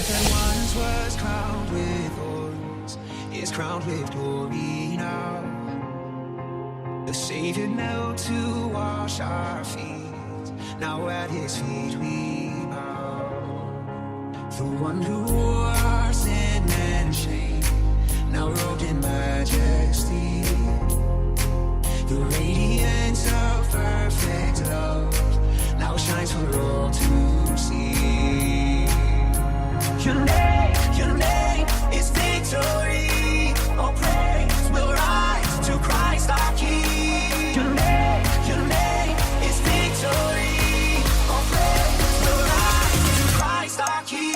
that once was crowned with thorns is crowned with glory now. The Savior knelt to wash our feet, now at his feet we bow. The one who wore our sin and shame, now robed in majesty. The radiance of perfect love now shines for all to see. Your name is victory. All praise will rise to Christ our King. Your name is victory. All praise will rise to Christ our King.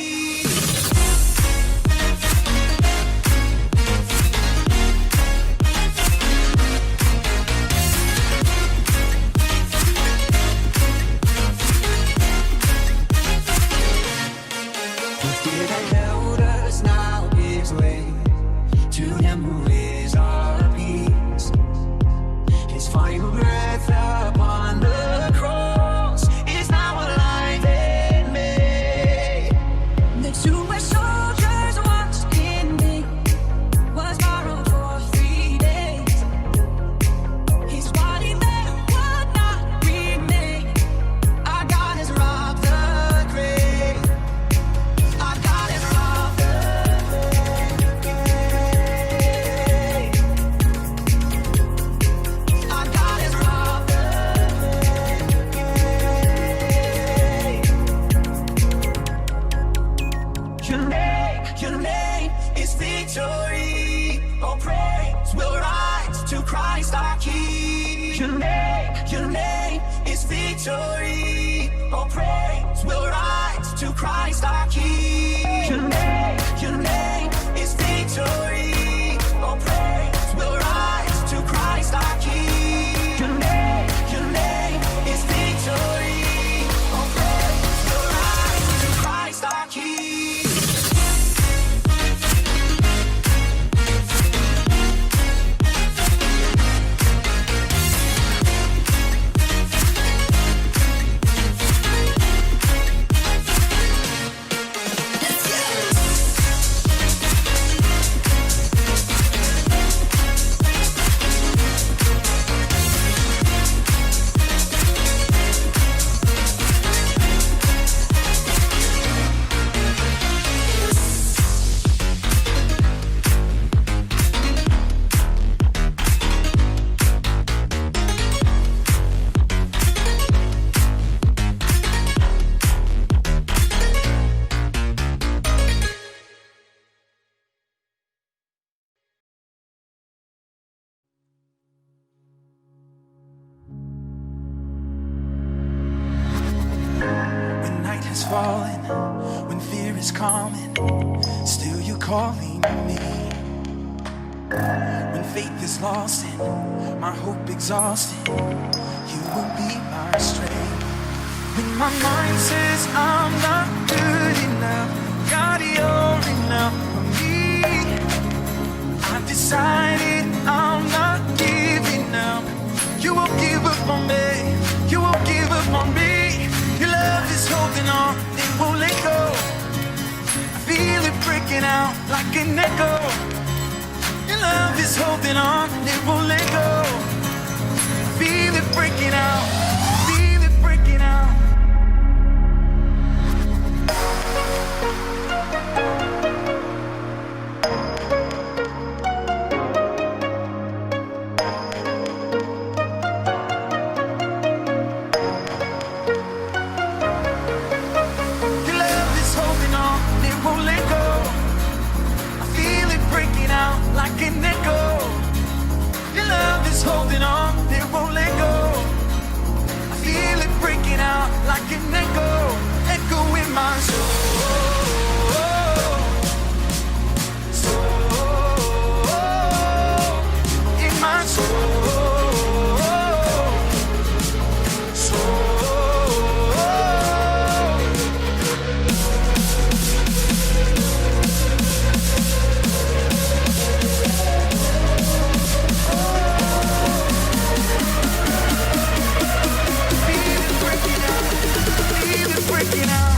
Falling, when fear is calming, still you're calling me. When faith is lost and my hope exhausted, you will be my strength. When my mind says I'm not good enough, God, you're enough for me. I've decided I'm not giving up. You won't give up on me. You won't give up on me. Your love is holding on, it won't let go. I feel it breaking out like an echo. Your love is holding on, it won't let go. I feel it breaking out, feel it breaking out. Like an echo, your love is holding on, it won't let go. I feel it breaking out like an echo, echo in my soul. In my soul. Breaking out.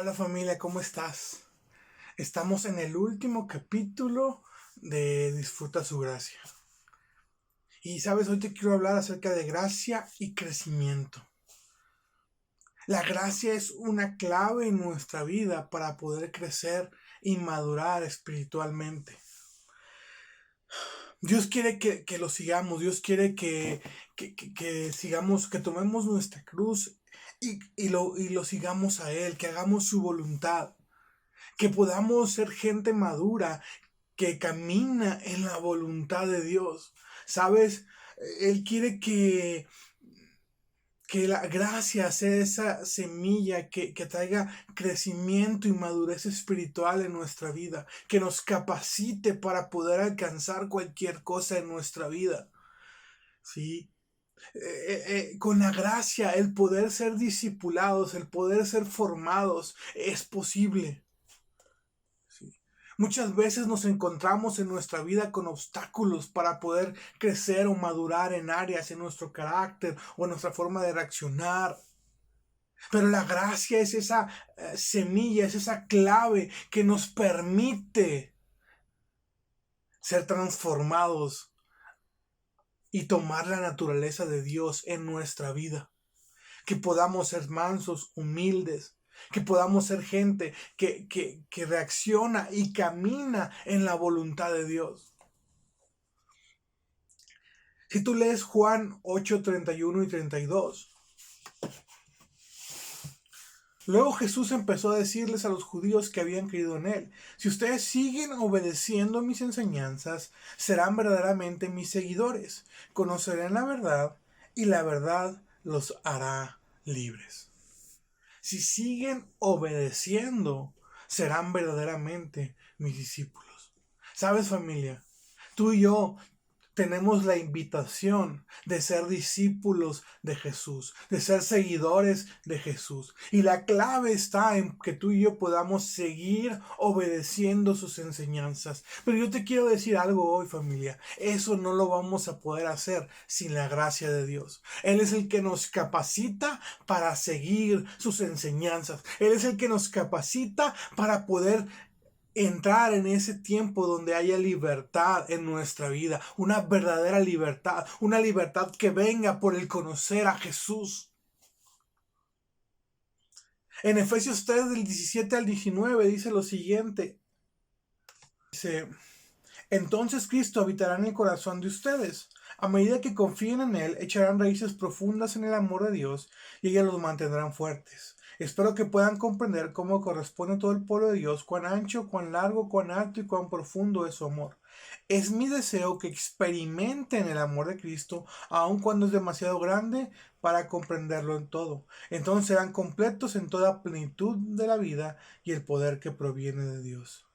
Hola familia, ¿cómo estás? Estamos en el último capítulo de Disfruta su gracia. Y sabes, hoy te quiero hablar acerca de gracia y crecimiento. La gracia es una clave en nuestra vida para poder crecer y madurar espiritualmente. Dios quiere que lo sigamos, Dios quiere que sigamos, que tomemos nuestra cruz y lo sigamos a Él, que hagamos su voluntad. Que podamos ser gente madura que camina en la voluntad de Dios. ¿Sabes? Él quiere que la gracia sea esa semilla que traiga crecimiento y madurez espiritual en nuestra vida, que nos capacite para poder alcanzar cualquier cosa en nuestra vida. ¿Sí? Con la gracia, el poder ser discipulados, el poder ser formados, es posible. Muchas veces nos encontramos en nuestra vida con obstáculos para poder crecer o madurar en áreas en nuestro carácter o en nuestra forma de reaccionar. Pero la gracia es esa semilla, es esa clave que nos permite ser transformados y tomar la naturaleza de Dios en nuestra vida. Que podamos ser mansos, humildes, que podamos ser gente que reacciona y camina en la voluntad de Dios. Si tú lees Juan 8, 31 y 32, luego Jesús empezó a decirles a los judíos que habían creído en Él: si ustedes siguen obedeciendo mis enseñanzas, serán verdaderamente mis seguidores, conocerán la verdad y la verdad los hará libres. Si siguen obedeciendo, serán verdaderamente mis discípulos. ¿Sabes, familia? Tú y yo tenemos la invitación de ser discípulos de Jesús, de ser seguidores de Jesús. Y la clave está en que tú y yo podamos seguir obedeciendo sus enseñanzas. Pero yo te quiero decir algo hoy, familia. Eso no lo vamos a poder hacer sin la gracia de Dios. Él es el que nos capacita para seguir sus enseñanzas. Él es el que nos capacita para poder entrar en ese tiempo donde haya libertad en nuestra vida, una verdadera libertad, una libertad que venga por el conocer a Jesús. En Efesios 3 del 17 al 19 dice lo siguiente. Dice: entonces Cristo habitará en el corazón de ustedes. A medida que confíen en Él, echarán raíces profundas en el amor de Dios y ellas los mantendrán fuertes. Espero que puedan comprender cómo corresponde a todo el pueblo de Dios, cuán ancho, cuán largo, cuán alto y cuán profundo es su amor. Es mi deseo que experimenten el amor de Cristo, aun cuando es demasiado grande para comprenderlo en todo. Entonces serán completos en toda plenitud de la vida y el poder que proviene de Dios.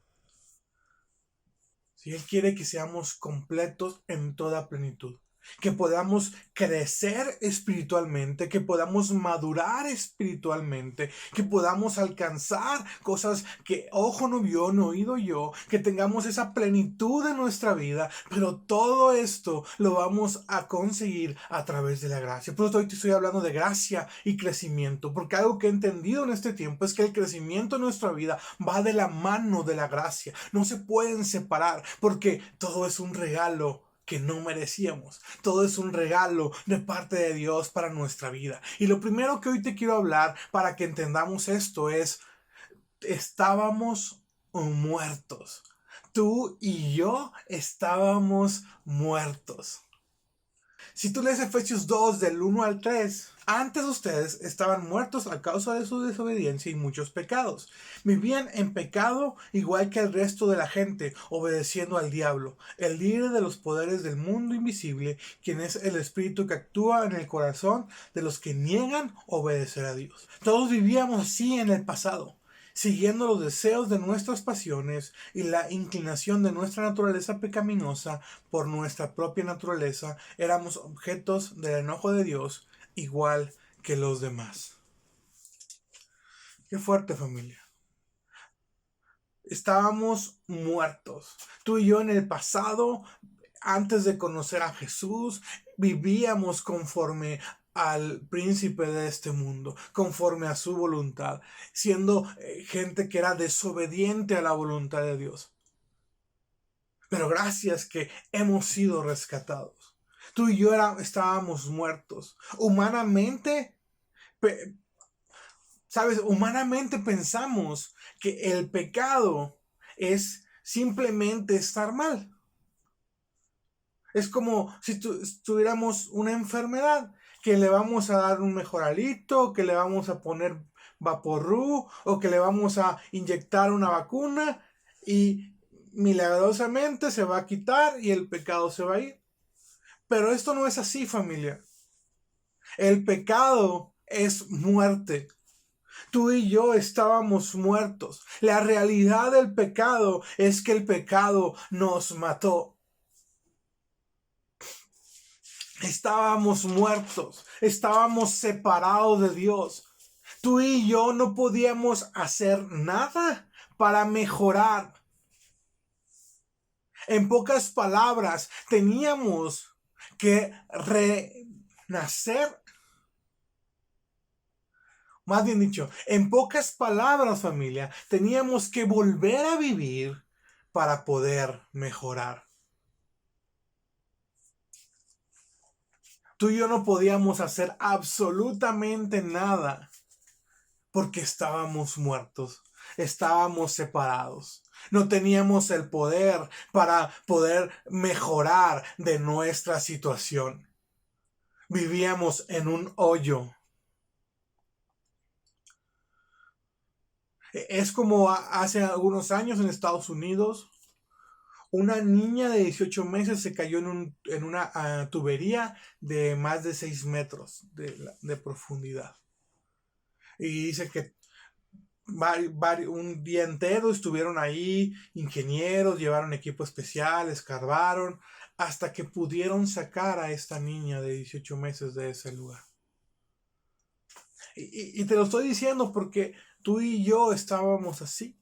Si Él quiere que seamos completos en toda plenitud, que podamos crecer espiritualmente, que podamos madurar espiritualmente, que podamos alcanzar cosas que ojo no vio, no oído yo, que tengamos esa plenitud en nuestra vida. Pero todo esto lo vamos a conseguir a través de la gracia. Por eso hoy te estoy hablando de gracia y crecimiento, porque algo que he entendido en este tiempo es que el crecimiento en nuestra vida va de la mano de la gracia. No se pueden separar, porque todo es un regalo que no merecíamos. Todo es un regalo de parte de Dios para nuestra vida. Y lo primero que hoy te quiero hablar para que entendamos esto es: estábamos muertos. Tú y yo estábamos muertos. Si tú lees Efesios 2 del 1 al 3, antes ustedes estaban muertos a causa de su desobediencia y muchos pecados. Vivían en pecado igual que el resto de la gente, obedeciendo al diablo, el líder de los poderes del mundo invisible, quien es el espíritu que actúa en el corazón de los que niegan obedecer a Dios. Todos vivíamos así en el pasado, siguiendo los deseos de nuestras pasiones y la inclinación de nuestra naturaleza pecaminosa. Por nuestra propia naturaleza éramos objetos del enojo de Dios, igual que los demás. Qué fuerte, familia. Estábamos muertos. Tú y yo en el pasado, antes de conocer a Jesús, vivíamos conforme al príncipe de este mundo, conforme a su voluntad, siendo gente que era desobediente a la voluntad de Dios. Pero gracias que hemos sido rescatados. Tú y yo estábamos muertos. Humanamente, ¿sabes? Humanamente pensamos que el pecado es simplemente estar mal. Es como si tuviéramos una enfermedad, que le vamos a dar un mejoralito, que le vamos a poner vaporru, o que le vamos a inyectar una vacuna y milagrosamente se va a quitar y el pecado se va a ir. Pero esto no es así, familia. El pecado es muerte. Tú y yo estábamos muertos. La realidad del pecado es que el pecado nos mató. Estábamos muertos, estábamos separados de Dios. Tú y yo no podíamos hacer nada para mejorar. En pocas palabras, teníamos que renacer. Más bien dicho, en pocas palabras, familia, teníamos que volver a vivir para poder mejorar. Tú y yo no podíamos hacer absolutamente nada porque estábamos muertos, estábamos separados. No teníamos el poder para poder mejorar de nuestra situación. Vivíamos en un hoyo. Es como hace algunos años en Estados Unidos, una niña de 18 meses se cayó en una tubería de más de 6 metros de profundidad. Y dice que un día entero estuvieron ahí, ingenieros, llevaron equipo especial, escarbaron, hasta que pudieron sacar a esta niña de 18 meses de ese lugar. Y te lo estoy diciendo porque tú y yo estábamos así.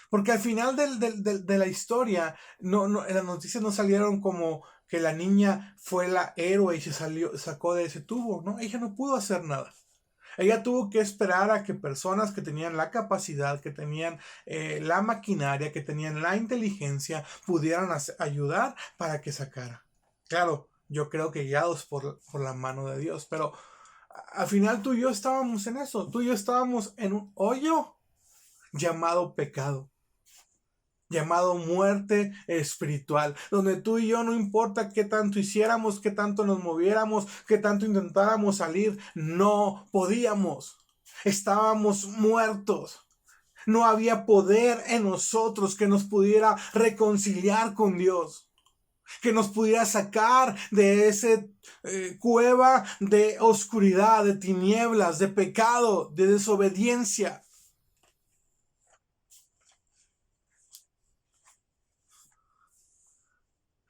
Porque al final de la historia, en las noticias no salieron como que la niña fue la héroe y sacó de ese tubo, ¿no? Ella no pudo hacer nada. Ella tuvo que esperar a que personas que tenían la capacidad, que tenían la maquinaria, que tenían la inteligencia, pudieran ayudar para que sacara. Claro, yo creo que guiados por la mano de Dios, pero al final tú y yo estábamos en eso. Tú y yo estábamos en un hoyo llamado pecado, llamado muerte espiritual, donde tú y yo no importa qué tanto hiciéramos, qué tanto nos moviéramos, qué tanto intentáramos salir, no podíamos. Estábamos muertos. No había poder en nosotros que nos pudiera reconciliar con Dios, que nos pudiera sacar de esa cueva de oscuridad, de tinieblas, de pecado, de desobediencia.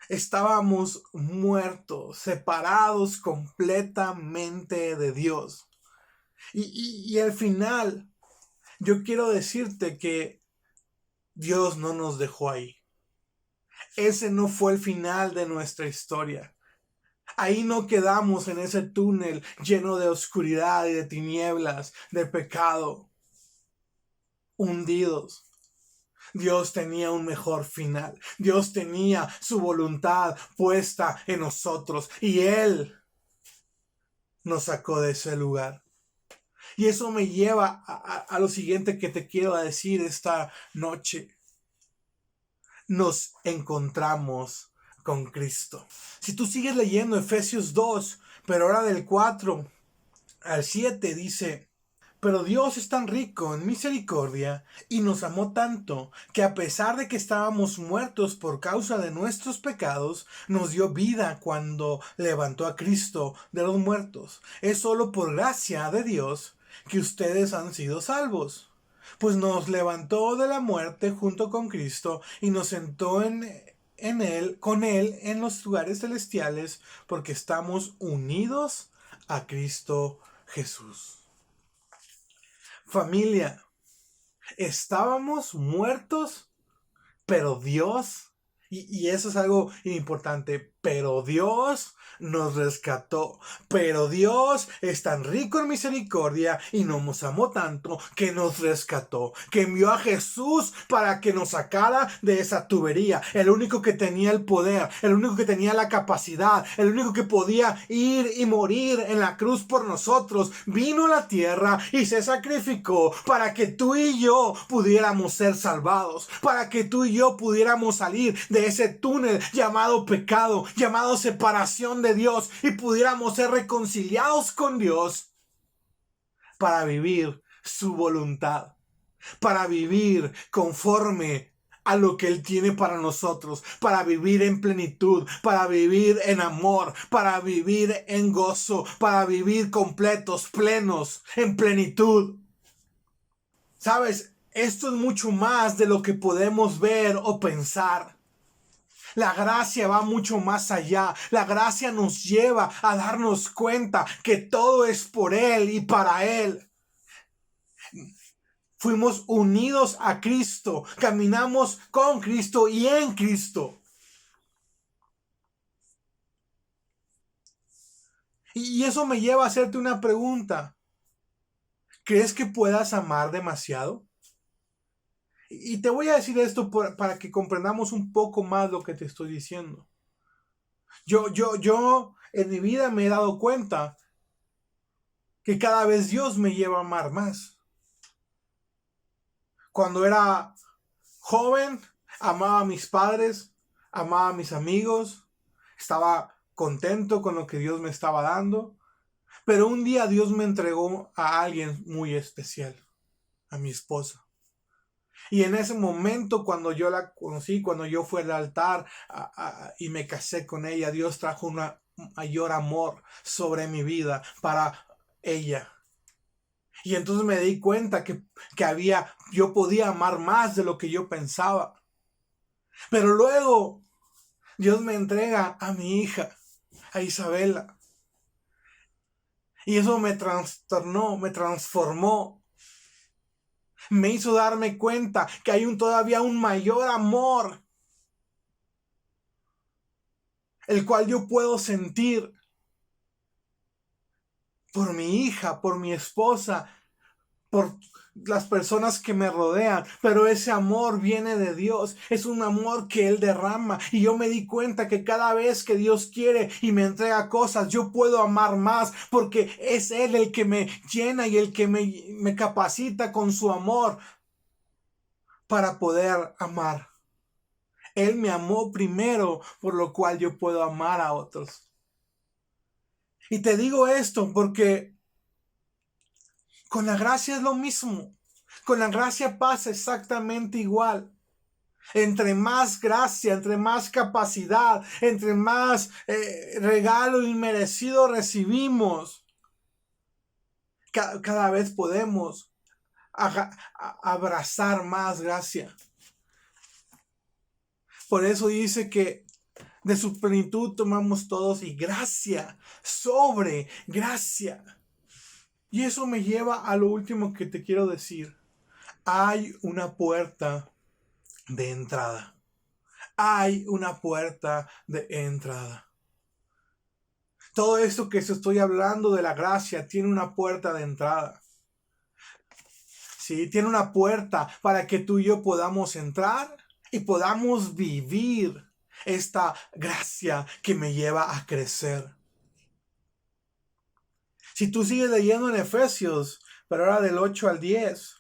Estábamos muertos, separados completamente de Dios. Y al final, yo quiero decirte que Dios no nos dejó ahí. Ese no fue el final de nuestra historia. Ahí no quedamos en ese túnel lleno de oscuridad y de tinieblas, de pecado, hundidos. Dios tenía un mejor final. Dios tenía su voluntad puesta en nosotros y Él nos sacó de ese lugar. Y eso me lleva a lo siguiente que te quiero decir esta noche. Nos encontramos con Cristo. Si tú sigues leyendo Efesios 2, pero ahora del 4 al 7 dice: pero Dios es tan rico en misericordia y nos amó tanto que a pesar de que estábamos muertos por causa de nuestros pecados, nos dio vida cuando levantó a Cristo de los muertos. Es solo por gracia de Dios que ustedes han sido salvos, pues nos levantó de la muerte junto con Cristo y nos sentó con Él en los lugares celestiales, porque estamos unidos a Cristo Jesús. Familia, estábamos muertos, pero Dios, y eso es algo importante, pero Dios nos rescató. Pero Dios es tan rico en misericordia y nos amó tanto que nos rescató, que envió a Jesús para que nos sacara de esa tubería. El único que tenía el poder, el único que tenía la capacidad, el único que podía ir y morir en la cruz por nosotros, vino a la tierra y se sacrificó para que tú y yo pudiéramos ser salvados, para que tú y yo pudiéramos salir de ese túnel llamado pecado, llamado separación de Dios, y pudiéramos ser reconciliados con Dios para vivir su voluntad, para vivir conforme a lo que Él tiene para nosotros, para vivir en plenitud, para vivir en amor, para vivir en gozo, para vivir completos, plenos, en plenitud. ¿Sabes? Esto es mucho más de lo que podemos ver o pensar. La gracia va mucho más allá. La gracia nos lleva a darnos cuenta que todo es por Él y para Él. Fuimos unidos a Cristo. Caminamos con Cristo y en Cristo. Y eso me lleva a hacerte una pregunta. ¿Crees que puedas amar demasiado? Y te voy a decir esto para que comprendamos un poco más lo que te estoy diciendo. Yo en mi vida me he dado cuenta que cada vez Dios me lleva a amar más. Cuando era joven, amaba a mis padres, amaba a mis amigos, estaba contento con lo que Dios me estaba dando. Pero un día Dios me entregó a alguien muy especial, a mi esposa. Y en ese momento, cuando yo la conocí, cuando yo fui al altar y me casé con ella, Dios trajo un mayor amor sobre mi vida para ella. Y entonces me di cuenta que yo podía amar más de lo que yo pensaba. Pero luego Dios me entrega a mi hija, a Isabela. Y eso me trastornó, me transformó. Me hizo darme cuenta que hay todavía un mayor amor, el cual yo puedo sentir por mi hija, por mi esposa, por las personas que me rodean. Pero ese amor viene de Dios, es un amor que Él derrama. Y yo me di cuenta que cada vez que Dios quiere y me entrega cosas, yo puedo amar más, porque es Él el que me llena y el que me capacita con su amor para poder amar. Él me amó primero, por lo cual yo puedo amar a otros. Y te digo esto porque con la gracia es lo mismo. Con la gracia pasa exactamente igual. Entre más gracia, entre más capacidad, entre más regalo inmerecido recibimos, cada vez podemos abrazar más gracia. Por eso dice que de su plenitud tomamos todos, y gracia sobre gracia. Y eso me lleva a lo último que te quiero decir. Hay una puerta de entrada. Hay una puerta de entrada. Todo esto que estoy hablando de la gracia tiene una puerta de entrada. Sí, tiene una puerta para que tú y yo podamos entrar y podamos vivir esta gracia que me lleva a crecer. Si tú sigues leyendo en Efesios, pero ahora del 8 al 10,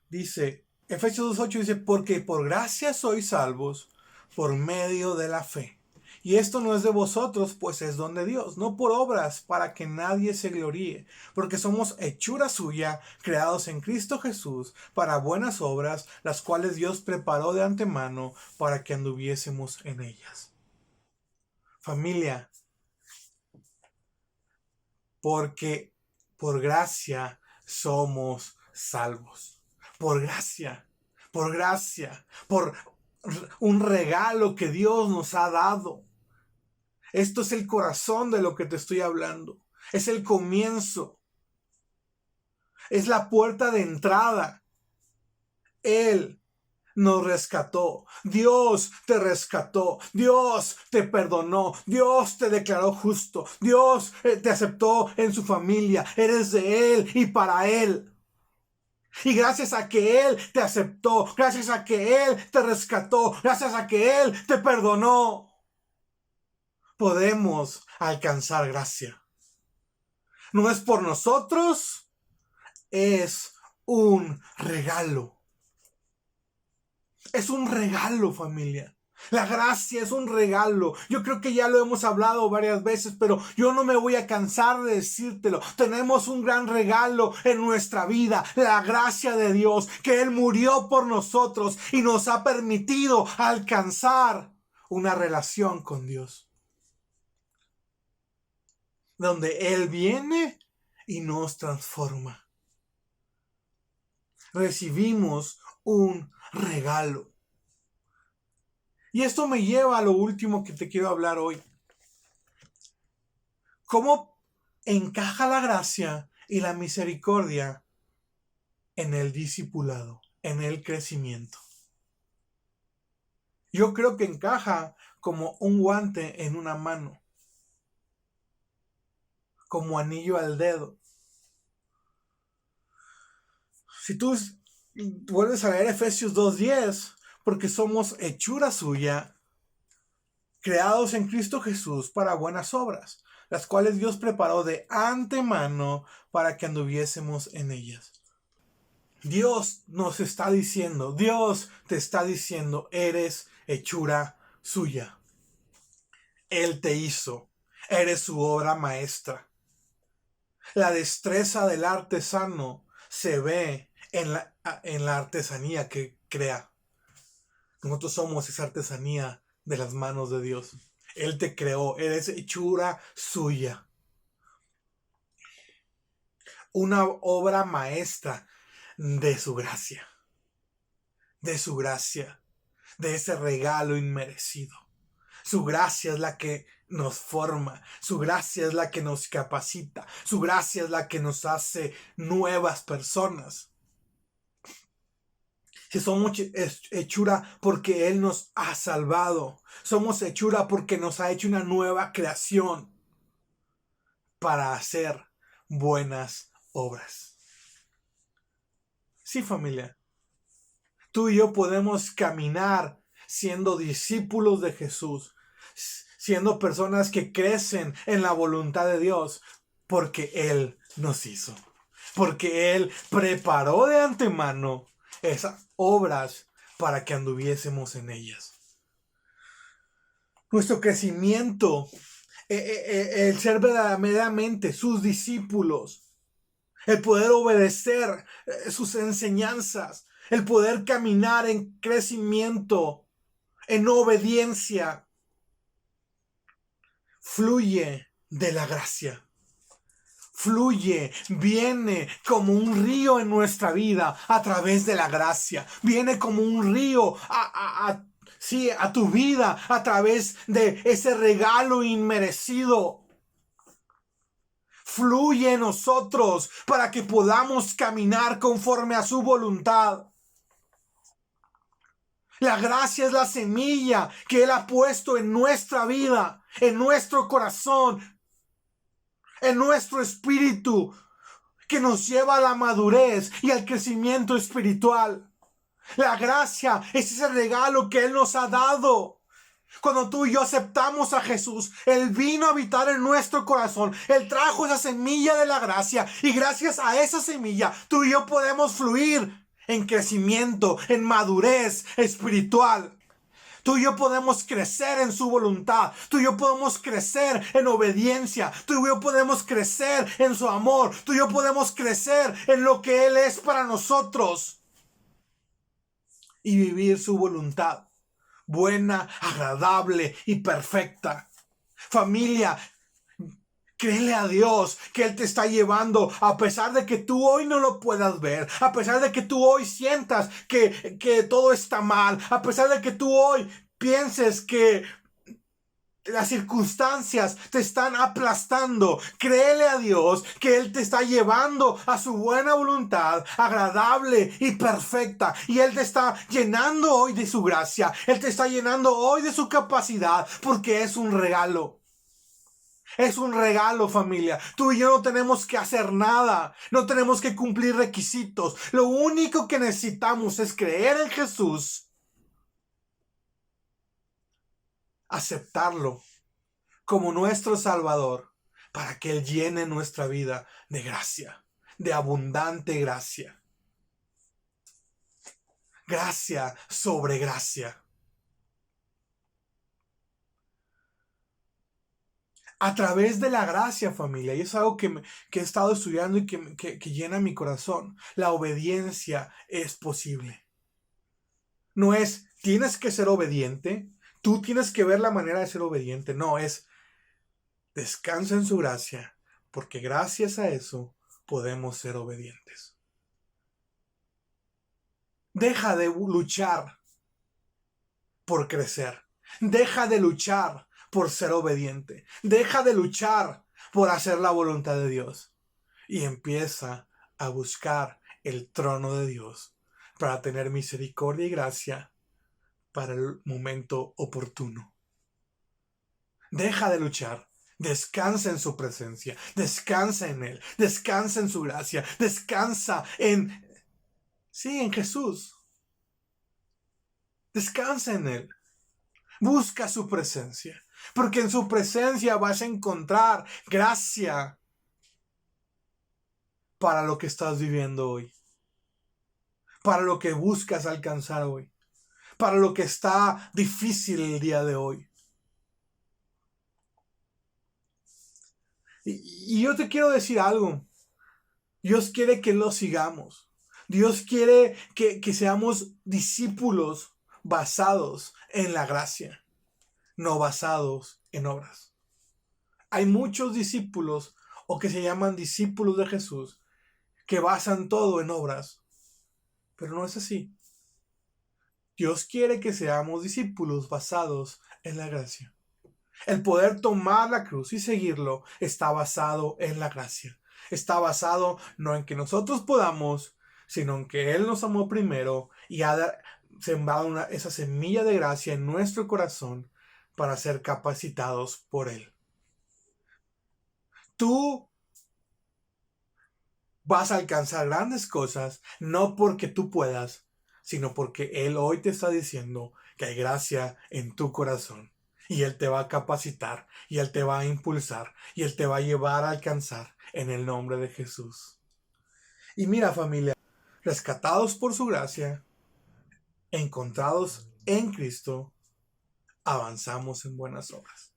dice, Efesios 2:8 dice, porque por gracia sois salvos por medio de la fe. Y esto no es de vosotros, pues es don de Dios, no por obras, para que nadie se gloríe, porque somos hechura suya, creados en Cristo Jesús, para buenas obras, las cuales Dios preparó de antemano para que anduviésemos en ellas. Familia, porque por gracia somos salvos. Por gracia, por un regalo que Dios nos ha dado. Esto es el corazón de lo que te estoy hablando. Es el comienzo. Es la puerta de entrada. Él nos rescató. Dios te rescató. Dios te perdonó. Dios te declaró justo. Dios te aceptó en su familia. Eres de Él y para Él. Y gracias a que Él te aceptó, gracias a que Él te rescató, gracias a que Él te perdonó, podemos alcanzar gracia. No es por nosotros, es un regalo. Es un regalo, familia. La gracia es un regalo. Yo creo que ya lo hemos hablado varias veces, pero yo no me voy a cansar de decírtelo. Tenemos un gran regalo en nuestra vida, la gracia de Dios, que Él murió por nosotros y nos ha permitido alcanzar una relación con Dios, donde Él viene y nos transforma. Recibimos un regalo. Y esto me lleva a lo último que te quiero hablar hoy. ¿Cómo encaja la gracia y la misericordia en el discipulado, en el crecimiento? Yo creo que encaja como un guante en una mano, como anillo al dedo. Si tú vuelves a leer Efesios 2:10, porque somos hechura suya, creados en Cristo Jesús para buenas obras, las cuales Dios preparó de antemano para que anduviésemos en ellas. Dios nos está diciendo, Dios te está diciendo, eres hechura suya. Él te hizo, eres su obra maestra. La destreza del artesano se ve en la artesanía que crea. Nosotros somos esa artesanía de las manos de Dios. Él te creó, eres hechura suya. Una obra maestra de su gracia. De su gracia. De ese regalo inmerecido. Su gracia es la que nos forma. Su gracia es la que nos capacita. Su gracia es la que nos hace nuevas personas. Que somos hechura porque Él nos ha salvado. Somos hechura porque nos ha hecho una nueva creación para hacer buenas obras. Sí, familia. Tú y yo podemos caminar siendo discípulos de Jesús, siendo personas que crecen en la voluntad de Dios, porque Él nos hizo. Porque Él preparó de antemano esas obras para que anduviésemos en ellas. Nuestro crecimiento, el ser verdaderamente sus discípulos, el poder obedecer sus enseñanzas, el poder caminar en crecimiento, en obediencia, fluye de la gracia. Fluye, viene como un río en nuestra vida a través de la gracia. Viene como un río a tu vida a través de ese regalo inmerecido. Fluye en nosotros para que podamos caminar conforme a su voluntad. La gracia es la semilla que Él ha puesto en nuestra vida, en nuestro corazón, en nuestro espíritu, que nos lleva a la madurez y al crecimiento espiritual. La gracia es ese regalo que Él nos ha dado. Cuando tú y yo aceptamos a Jesús, Él vino a habitar en nuestro corazón. Él trajo esa semilla de la gracia y gracias a esa semilla tú y yo podemos fluir en crecimiento, en madurez espiritual. Tú y yo podemos crecer en su voluntad. Tú y yo podemos crecer en obediencia. Tú y yo podemos crecer en su amor. Tú y yo podemos crecer en lo que Él es para nosotros. Y vivir su voluntad. Buena, agradable y perfecta. Familia, créele a Dios que Él te está llevando a pesar de que tú hoy no lo puedas ver, a pesar de que tú hoy sientas que todo está mal, a pesar de que tú hoy pienses que las circunstancias te están aplastando, créele a Dios que Él te está llevando a su buena voluntad, agradable y perfecta. Y Él te está llenando hoy de su gracia. Él te está llenando hoy de su capacidad, porque es un regalo. Es un regalo, familia. Tú y yo no tenemos que hacer nada. No tenemos que cumplir requisitos. Lo único que necesitamos es creer en Jesús, aceptarlo como nuestro Salvador, para que Él llene nuestra vida de gracia, de abundante gracia. Gracia sobre gracia. A través de la gracia, familia, y es algo que he estado estudiando y que llena mi corazón, la obediencia es posible. No es, tienes que ser obediente, tú tienes que ver la manera de ser obediente. No, es, descansa en su gracia, porque gracias a eso podemos ser obedientes. Deja de luchar por crecer. Deja de luchar por ser obediente. Deja de luchar por hacer la voluntad de Dios. Y empieza a buscar el trono de Dios para tener misericordia y gracia para el momento oportuno. Deja de luchar. Descansa en su presencia. Descansa en Él. Descansa en su gracia. Descansa en Jesús. Descansa en Él. Busca su presencia, porque en su presencia vas a encontrar gracia para lo que estás viviendo hoy, para lo que buscas alcanzar hoy, para lo que está difícil el día de hoy. Y yo te quiero decir algo. Dios quiere que lo sigamos. Dios quiere que seamos discípulos basados en la gracia, no basados en obras. Hay muchos discípulos, o que se llaman discípulos de Jesús, que basan todo en obras, pero no es así. Dios quiere que seamos discípulos basados en la gracia. El poder tomar la cruz y seguirlo está basado en la gracia. Está basado no en que nosotros podamos, sino en que Él nos amó primero y ha sembrado esa semilla de gracia en nuestro corazón para ser capacitados por Él. Tú vas a alcanzar grandes cosas, no porque tú puedas, sino porque Él hoy te está diciendo que hay gracia en tu corazón. Y Él te va a capacitar, y Él te va a impulsar, y Él te va a llevar a alcanzar en el nombre de Jesús. Y mira, familia, rescatados por su gracia, encontrados en Cristo, avanzamos en buenas obras.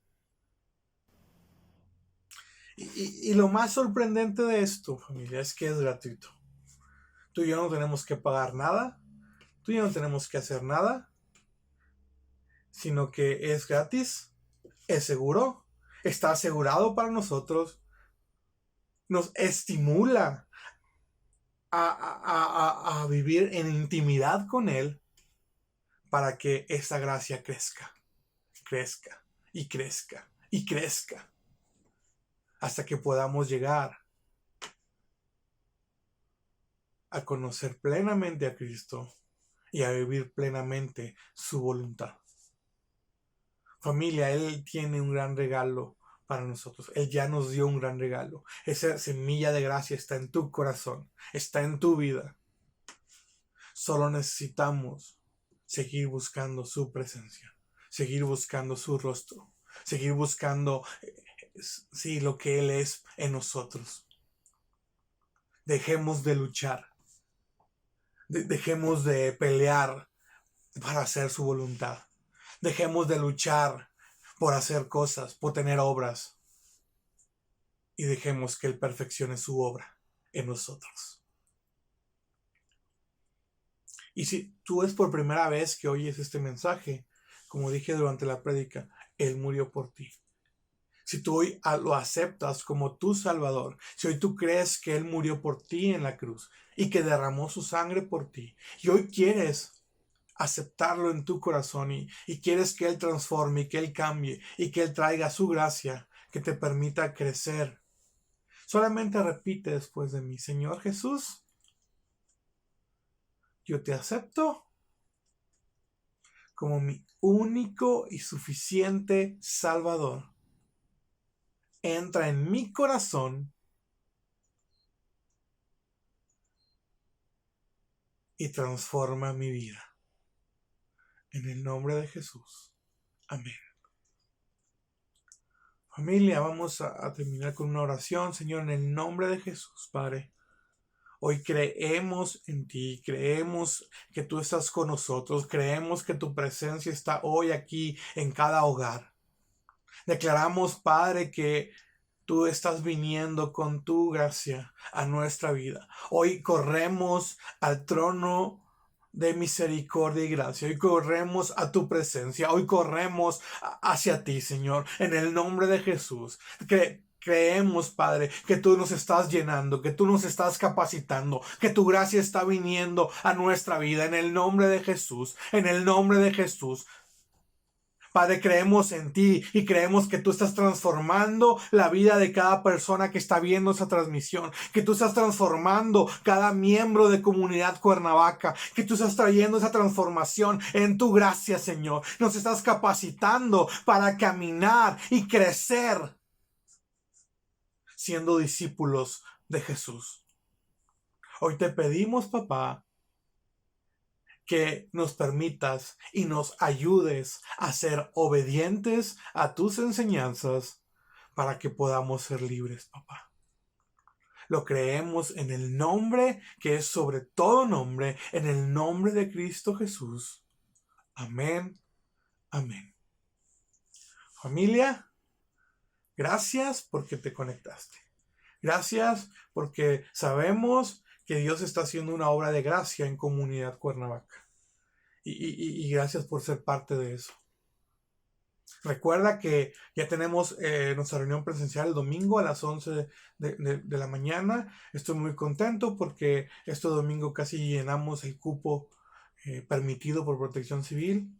Y lo más sorprendente de esto, familia, es que es gratuito. Tú y yo no tenemos que pagar nada, tú y yo no tenemos que hacer nada, sino que es gratis, es seguro, está asegurado para nosotros, nos estimula a vivir en intimidad con Él para que esa gracia crezca y crezca y crezca hasta que podamos llegar a conocer plenamente a Cristo y a vivir plenamente su voluntad. Familia, Él tiene un gran regalo para nosotros. Él ya nos dio un gran regalo. Esa semilla de gracia está en tu corazón, está en tu vida. Solo necesitamos seguir buscando su presencia, seguir buscando su rostro, seguir buscando lo que Él es en nosotros. Dejemos de luchar, dejemos de pelear para hacer su voluntad. Dejemos de luchar por hacer cosas, por tener obras. Y dejemos que Él perfeccione su obra en nosotros. Y si tú es por primera vez que oyes este mensaje, como dije durante la prédica, Él murió por ti. Si tú hoy lo aceptas como tu Salvador, si hoy tú crees que Él murió por ti en la cruz y que derramó su sangre por ti, y hoy quieres aceptarlo en tu corazón y quieres que Él transforme y que Él cambie y que Él traiga su gracia que te permita crecer, solamente repite después de mí: Señor Jesús, yo te acepto como mi único y suficiente Salvador. Entra en mi corazón y transforma mi vida. En el nombre de Jesús. Amén. Familia, vamos a terminar con una oración. Señor, en el nombre de Jesús, Padre, hoy creemos en ti, creemos que tú estás con nosotros, creemos que tu presencia está hoy aquí en cada hogar. Declaramos, Padre, que tú estás viniendo con tu gracia a nuestra vida. Hoy corremos al trono de misericordia y gracia. Hoy corremos a tu presencia. Hoy corremos hacia ti, Señor, en el nombre de Jesús. Creemos, Padre, que tú nos estás llenando, que tú nos estás capacitando, que tu gracia está viniendo a nuestra vida, en el nombre de Jesús, en el nombre de Jesús. Padre, creemos en ti y creemos que tú estás transformando la vida de cada persona que está viendo esa transmisión, que tú estás transformando cada miembro de Comunidad Cuernavaca, que tú estás trayendo esa transformación en tu gracia, Señor. Nos estás capacitando para caminar y crecer siendo discípulos de Jesús. Hoy te pedimos, papá, que nos permitas y nos ayudes a ser obedientes a tus enseñanzas para que podamos ser libres, papá. Lo creemos en el nombre que es sobre todo nombre, en el nombre de Cristo Jesús. Amén. Amén. Familia, gracias porque te conectaste. Gracias porque sabemos que Dios está haciendo una obra de gracia en Comunidad Cuernavaca. Y gracias por ser parte de eso. Recuerda que ya tenemos nuestra reunión presencial el domingo a las 11 de la mañana. Estoy muy contento porque este domingo casi llenamos el cupo permitido por Protección Civil.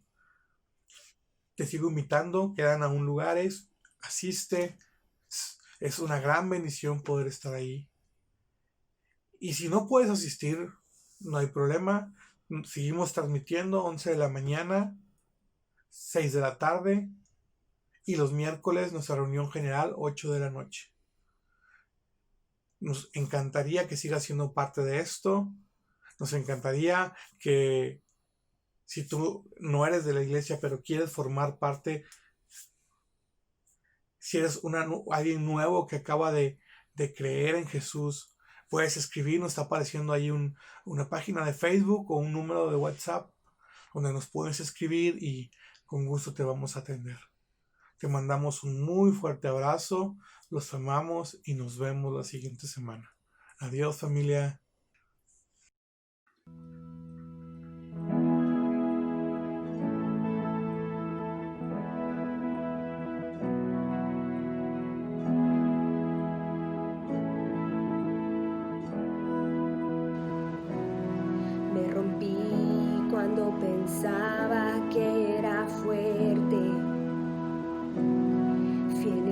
Te sigo invitando, quedan aún lugares. Asiste. Es una gran bendición poder estar ahí. Y si no puedes asistir, no hay problema. Seguimos transmitiendo 11 de la mañana, 6 de la tarde. Y los miércoles nuestra reunión general 8 de la noche. Nos encantaría que sigas siendo parte de esto. Nos encantaría que si tú no eres de la iglesia pero quieres formar parte, si eres alguien nuevo que acaba de creer en Jesús, puedes escribir. Nos está apareciendo ahí una página de Facebook o un número de WhatsApp donde nos puedes escribir y con gusto te vamos a atender. Te mandamos un muy fuerte abrazo, los amamos y nos vemos la siguiente semana. Adiós, familia. Me rompí cuando pensaba que era fuerte.